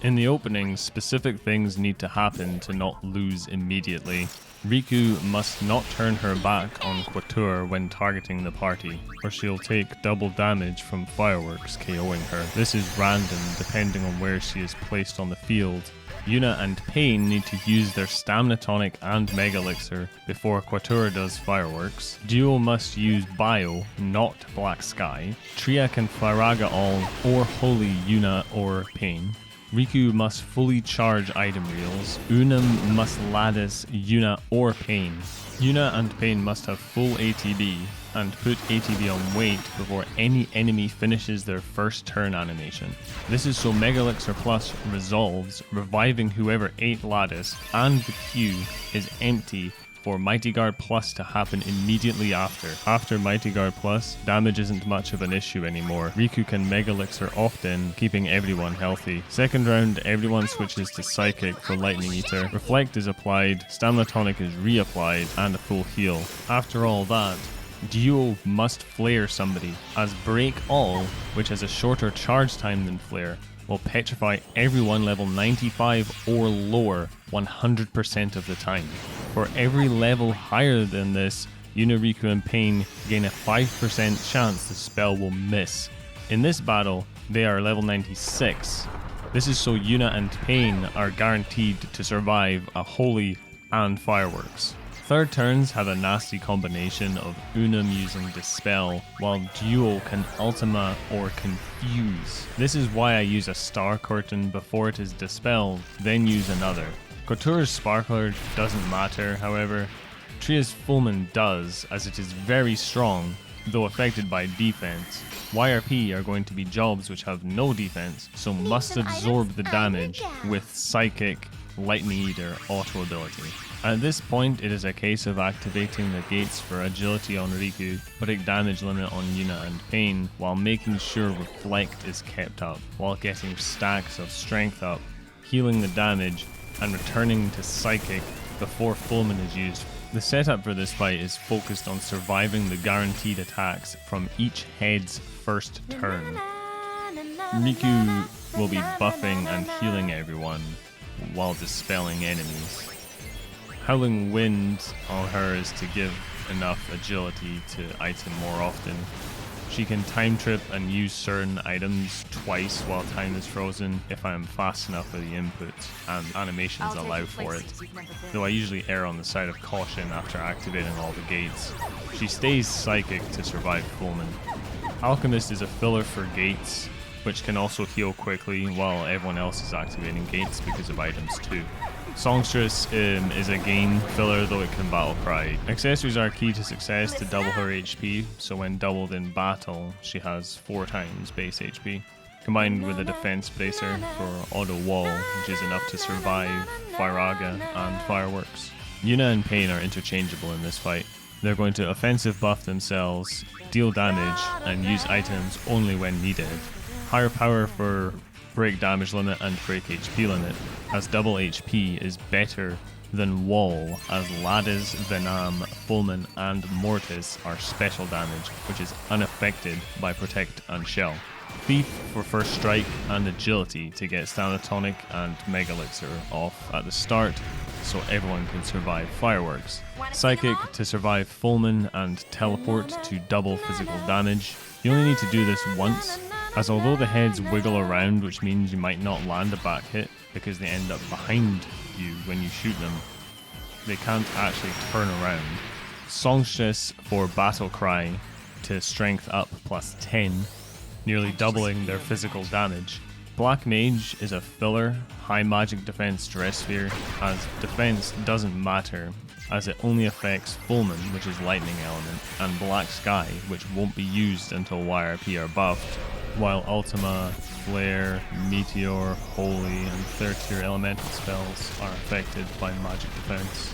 In the opening, specific things need to happen to not lose immediately. Rikku must not turn her back on Quatuor when targeting the party, or she'll take double damage from fireworks KOing her. This is random depending on where she is placed on the field. Yuna and Paine need to use their Stamina Tonic and Mega Elixir before Quatuor does fireworks. Duo must use Bio, not Black Sky. Tria can Flyraga all or Holy Yuna or Paine. Rikku must fully charge item reels. Unum must lattice Yuna or Paine. Yuna and Paine must have full ATB and put ATB on wait before any enemy finishes their first turn animation. This is so Mega Elixir Plus resolves, reviving whoever ate lattice, and the queue is empty for Mighty Guard Plus to happen immediately after. After Mighty Guard Plus, damage isn't much of an issue anymore. Rikku can Mega Elixir often, keeping everyone healthy. Second round, everyone switches to Psychic for Lightning Eater. Reflect is applied, Stamina Tonic is reapplied, and a full heal. After all that, Duo must flare somebody, as Break All, which has a shorter charge time than Flare, will petrify everyone level 95 or lower 100% of the time. For every level higher than this, Yuna, Rikku and Paine gain a 5% chance the spell will miss. In this battle, they are level 96. This is so Yuna and Paine are guaranteed to survive a Holy and Fireworks. Third turns have a nasty combination of Unum using Dispel, while Duo can Ultima or Confuse. This is why I use a Star Curtain before it is dispelled, then use another. Quatuor's Sparkler doesn't matter, however. Tria's Fulmin does, as it is very strong, though affected by defense. YRP are going to be jobs which have no defense, so must absorb the damage with Psychic, Lightning Eater auto ability. At this point, it is a case of activating the gates for agility on Rikku, putting damage limit on Yuna and Paine, while making sure Reflect is kept up, while getting stacks of strength up, healing the damage, and returning to Psychic before Fulmin is used. The setup for this fight is focused on surviving the guaranteed attacks from each head's first turn. Rikku will be buffing and healing everyone, while dispelling enemies. Howling Wind on her is to give enough agility to item more often. She can time trip and use certain items twice while time is frozen if I am fast enough with the inputs and animations allow for it, though I usually err on the side of caution after activating all the gates. She stays Psychic to survive Fulmin. Alchemist is a filler for gates, which can also heal quickly while everyone else is activating gates because of items too. Songstress is a gain filler, though it can battle cry. Accessories are key to success to double her HP, so when doubled in battle, she has 4 times base HP, combined with a defense bracer for auto wall, which is enough to survive Flyraga and fireworks. Yuna and Paine are interchangeable in this fight. They're going to offensive buff themselves, deal damage, and use items only when needed. Higher power for break damage limit and break HP limit, as double HP is better than wall, as Ladis, Venam, Fulmin and Mortis are special damage, which is unaffected by protect and shell. Thief for first strike and agility to get Stamina Tonic and Mega Elixir off at the start so everyone can survive fireworks. Psychic to survive Fulmin and teleport to double physical damage. You only need to do this once, as although the heads wiggle around, which means you might not land a back hit because they end up behind you when you shoot them, they can't actually turn around. Songstress for Battle Cry to strength up plus 10, nearly doubling their physical damage. Black Mage is a filler, high magic defense dressphere, as defense doesn't matter, as it only affects Fulmin, which is lightning element, and Black Sky, which won't be used until YRP are buffed, while Ultima, Flare, Meteor, Holy, and 3rd tier elemental spells are affected by magic defense.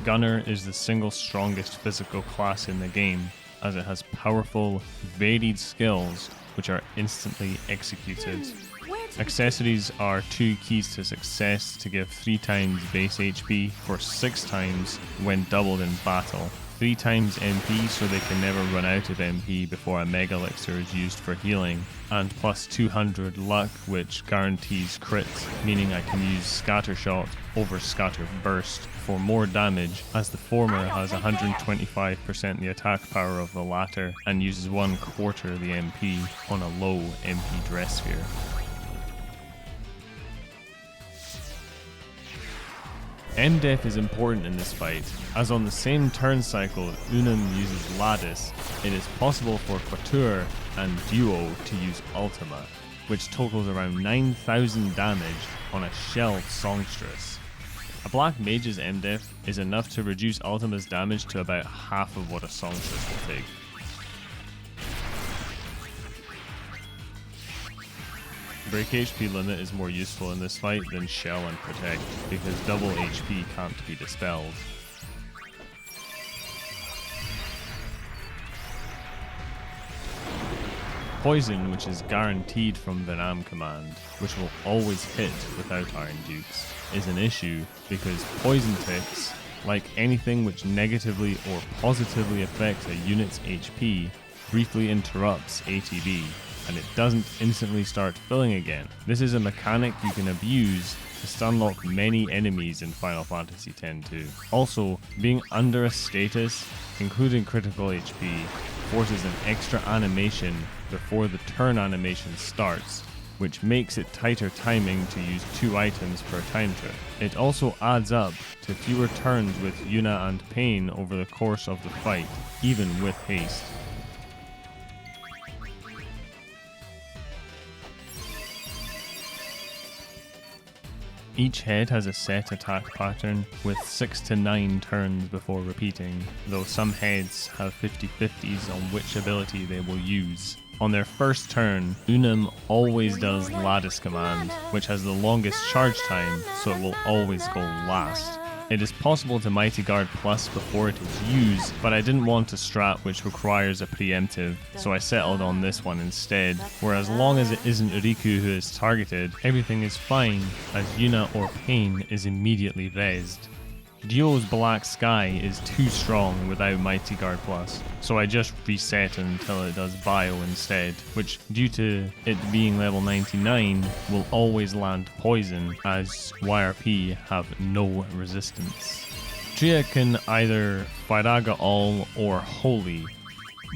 Gunner is the single strongest physical class in the game, as it has powerful, varied skills which are instantly executed. Accessories are 2 keys to success to give 3 times base HP for 6 times when doubled in battle. 3 times MP so they can never run out of MP before a Mega Elixir is used for healing, and plus 200 luck, which guarantees crits, meaning I can use Scatter Shot over Scatter Burst for more damage, as the former has 125% the attack power of the latter and uses 1/4 the MP on a low MP dressphere. MDef is important in this fight, as on the same turn cycle Unum uses Lattice, it is possible for Quatuor and Duo to use Ultima, which totals around 9,000 damage on a shelled Songstress. A Black Mage's MDef is enough to reduce Ultima's damage to about half of what a Songstress will take. Break HP limit is more useful in this fight than Shell and Protect, because double HP can't be dispelled. Poison, which is guaranteed from Venom command, which will always hit without Iron Dukes, is an issue because poison ticks, like anything which negatively or positively affects a unit's HP, briefly interrupts ATB, and it doesn't instantly start filling again. This is a mechanic you can abuse to stunlock many enemies in Final Fantasy X-2. Also, being under a status, including critical HP, forces an extra animation before the turn animation starts, which makes it tighter timing to use 2 items per time trip. It also adds up to fewer turns with Yuna and Paine over the course of the fight, even with haste. Each head has a set attack pattern with 6 to 9 turns before repeating, though some heads have 50-50s on which ability they will use. On their first turn, Unum always does Lattice command, which has the longest charge time, so it will always go last. It is possible to Mighty Guard Plus before it is used, but I didn't want a strat which requires a preemptive, so I settled on this one instead, where as long as it isn't Rikku who is targeted, everything is fine, as Yuna or Paine is immediately rezzed. Duo's Black Sky is too strong without Mighty Guard Plus, so I just reset until it does Bio instead, which, due to it being level 99, will always land Poison, as YRP have no resistance. Tria can either Firaga All or Holy.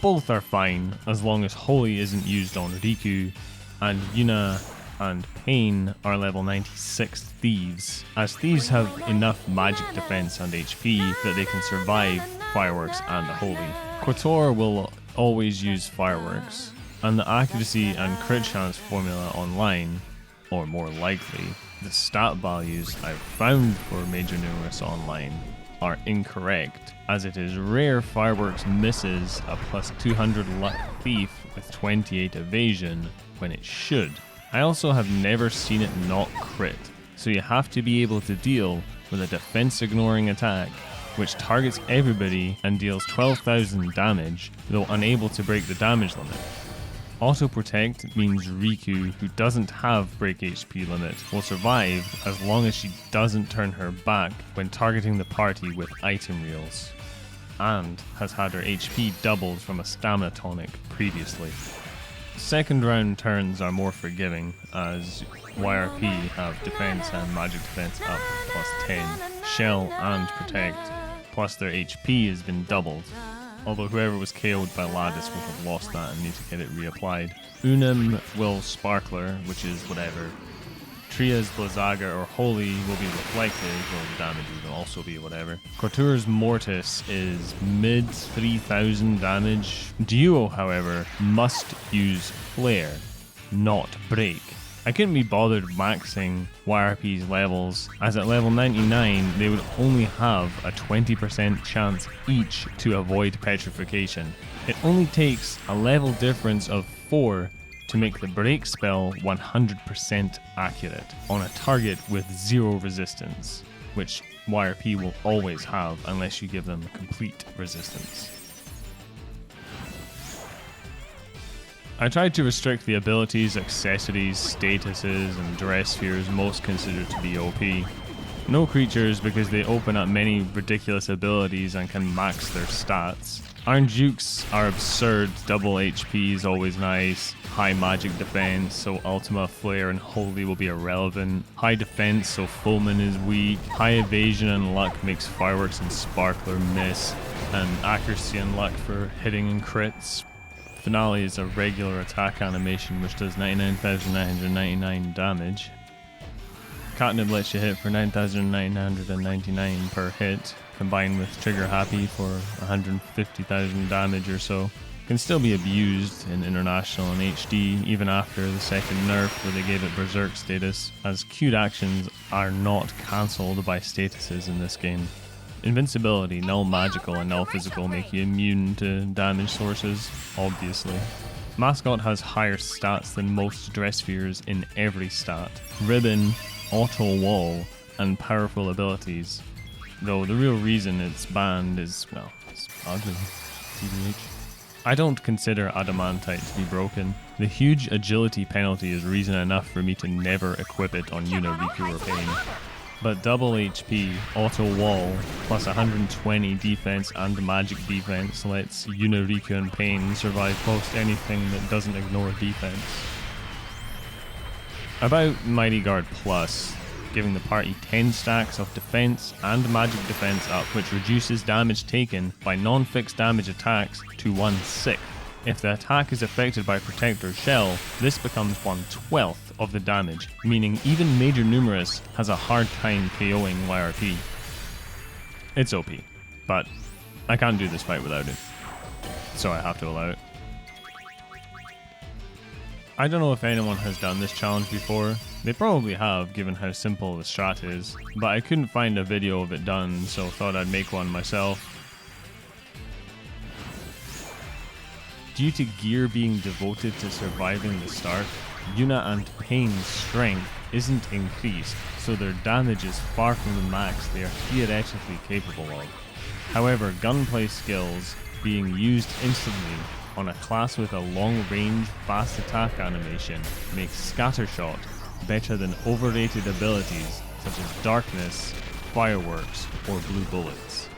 Both are fine, as long as Holy isn't used on Rikku, and Yuna and Paine are level 96 Thieves, as Thieves have enough magic defense and HP that they can survive Fireworks and the Holy. Quatuor will always use Fireworks, and the accuracy and crit chance formula online, or more likely, the stat values I've found for Major Numerus online, are incorrect, as it is rare Fireworks misses a plus 200 luck Thief with 28 evasion when it should. I also have never seen it not crit, so you have to be able to deal with a defense ignoring attack which targets everybody and deals 12,000 damage, though unable to break the damage limit. Auto Protect means Rikku, who doesn't have break HP limit, will survive as long as she doesn't turn her back when targeting the party with item reels, and has had her HP doubled from a stamina tonic previously. Second round turns are more forgiving, as YRP have defense and magic defense up plus 10, Shell and Protect, plus their HP has been doubled, although whoever was KO'd by Lattice will have lost that and need to get it reapplied. Unum will Sparkler, which is whatever. Tria's Blizzaga or Holy will be reflected, though the damage will also be whatever. Quatuor's Mortis is mid 3000 damage. Duo, however, must use Flare, not Break. I couldn't be bothered maxing YRP's levels, as at level 99 they would only have a 20% chance each to avoid petrification. It only takes a level difference of 4 to make the break spell 100% accurate on a target with 0 resistance, which YRP will always have unless you give them complete resistance. I tried to restrict the abilities, accessories, statuses, and dresspheres most considered to be OP. No creatures because they open up many ridiculous abilities and can max their stats. Iron Dukes are absurd, double HP is always nice, high magic defense, so Ultima, Flare, and Holy will be irrelevant, high defense, so Fulmin is weak, high evasion and luck makes Fireworks and Sparkler miss, and accuracy and luck for hitting and crits. Finale is a regular attack animation which does 99,999 damage. Catnip lets you hit for 9,999 per hit, combined with Trigger Happy for 150,000 damage or so. Can still be abused in International and HD even after the second nerf where they gave it Berserk status, as queued actions are not cancelled by statuses in this game. Invincibility, Null Magical and Null Physical make you immune to damage sources, obviously. Mascot has higher stats than most dresspheres in every stat. Ribbon, Auto Wall, and powerful abilities. Though the real reason it's banned is, well, it's ugly. TBH. I don't consider Adamantite to be broken. The huge agility penalty is reason enough for me to never equip it on Yuna, Rikku, or Paine. But double HP, auto wall, plus 120 defense and magic defense lets Yuna, Rikku, and Paine survive most anything that doesn't ignore defense. About Mighty Guard Plus, giving the party 10 stacks of defense and magic defense up, which reduces damage taken by non-fixed damage attacks to 1/6. If the attack is affected by Protect or Shell, this becomes 1/12 of the damage, meaning even Major Numerus has a hard time KOing YRP. It's OP, but I can't do this fight without it, so I have to allow it. I don't know if anyone has done this challenge before. They probably have, given how simple the strat is, but I couldn't find a video of it done, so thought I'd make one myself. Due to gear being devoted to surviving the start, Yuna and Paine's strength isn't increased, so their damage is far from the max they are theoretically capable of. However, gunplay skills being used instantly on a class with a long-range, fast attack animation makes Scattershot better than overrated abilities such as Darkness, Fireworks, or Blue Bullets.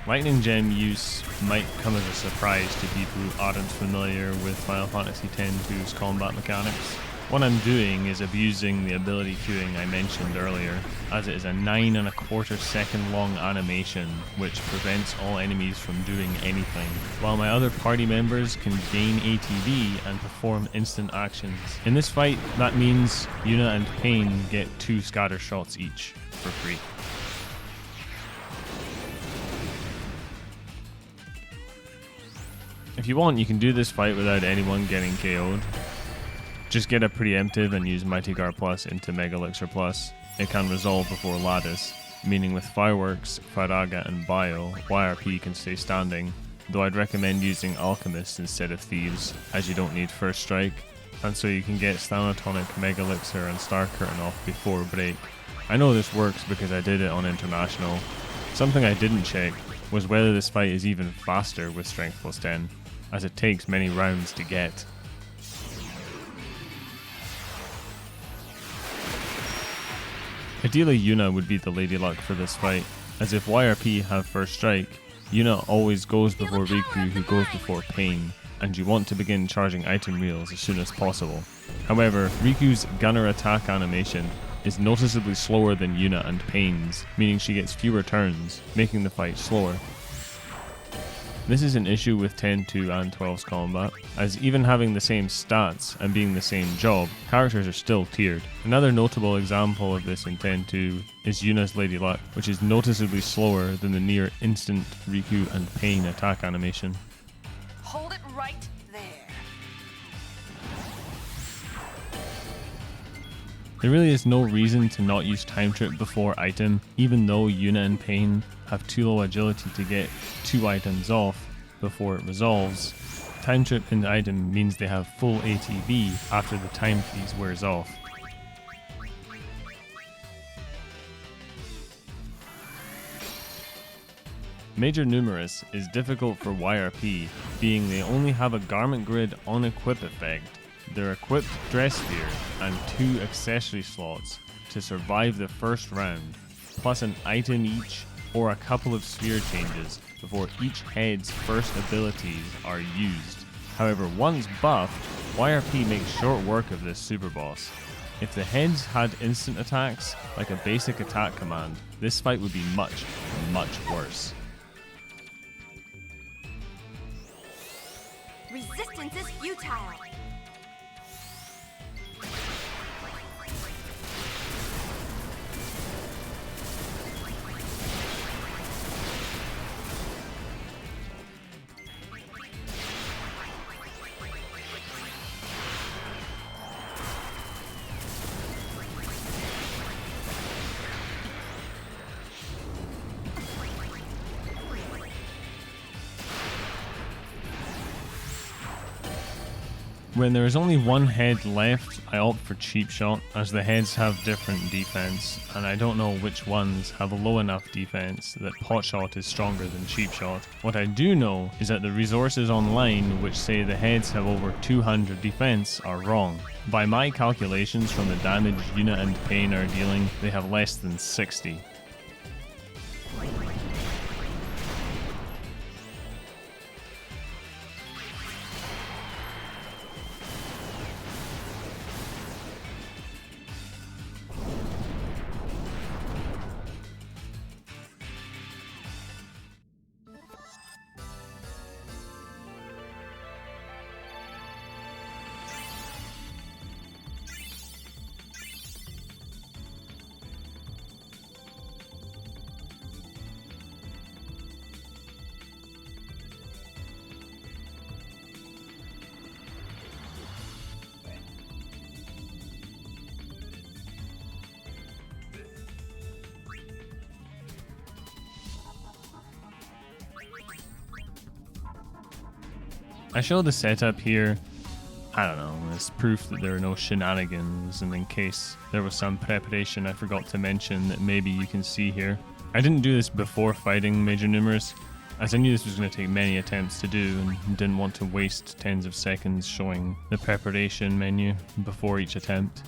Lightning Gem use might come as a surprise to people who aren't familiar with Final Fantasy X-2's combat mechanics. What I'm doing is abusing the ability queuing I mentioned earlier, as it is a 9¼ second long animation which prevents all enemies from doing anything, while my other party members can gain ATB and perform instant actions. In this fight, that means Yuna and Paine get 2 scatter shots each, for free. If you want, you can do this fight without anyone getting KO'd. Just get a preemptive and use Mighty Guard Plus into Mega Elixir Plus. It can resolve before Lattice, meaning with Fireworks, Faraga and Bio, YRP can stay standing, though I'd recommend using Alchemist instead of Thieves, as you don't need First Strike, and so you can get Thanatonic, Mega Elixir and Star Curtain off before break. I know this works because I did it on International. Something I didn't check was whether this fight is even faster with Strength plus 10, as it takes many rounds to get. Ideally, Yuna would be the Lady Luck for this fight, as if YRP have First Strike, Yuna always goes before Rikku, who goes before Paine, and you want to begin charging item reels as soon as possible. However, Riku's Gunner attack animation is noticeably slower than Yuna and Paine's, meaning she gets fewer turns, making the fight slower. This is an issue with 10-2 and 12's combat, as even having the same stats and being the same job, characters are still tiered. Another notable example of this in 10-2 is Yuna's Lady Luck, which is noticeably slower than the near instant Rikku and Paine attack animation. Hold it right there. There really is no reason to not use Time Trip before item, even though Yuna and Paine have too low agility to get 2 items off before it resolves. Time Trip in the item means they have full ATB after the time freeze wears off. Major Numerus is difficult for YRP, being they only have a garment grid on equip effect, They're equipped dressphere and 2 accessory slots to survive the first round, plus an item each or a couple of sphere changes before each head's first abilities are used. However, once buffed, YRP makes short work of this super boss. If the heads had instant attacks, like a basic attack command, this fight would be much, much worse. Resistance is futile. When there is only one head left, I opt for cheap shot, as the heads have different defense, and I don't know which ones have a low enough defense that pot shot is stronger than cheap shot. What I do know is that the resources online which say the heads have over 200 defense are wrong. By my calculations from the damage Yuna and Paine are dealing, they have less than 60. I show the setup here, I don't know, as proof that there are no shenanigans, and in case there was some preparation I forgot to mention that maybe you can see here. I didn't do this before fighting Major Numerus, as I knew this was going to take many attempts to do and didn't want to waste tens of seconds showing the preparation menu before each attempt.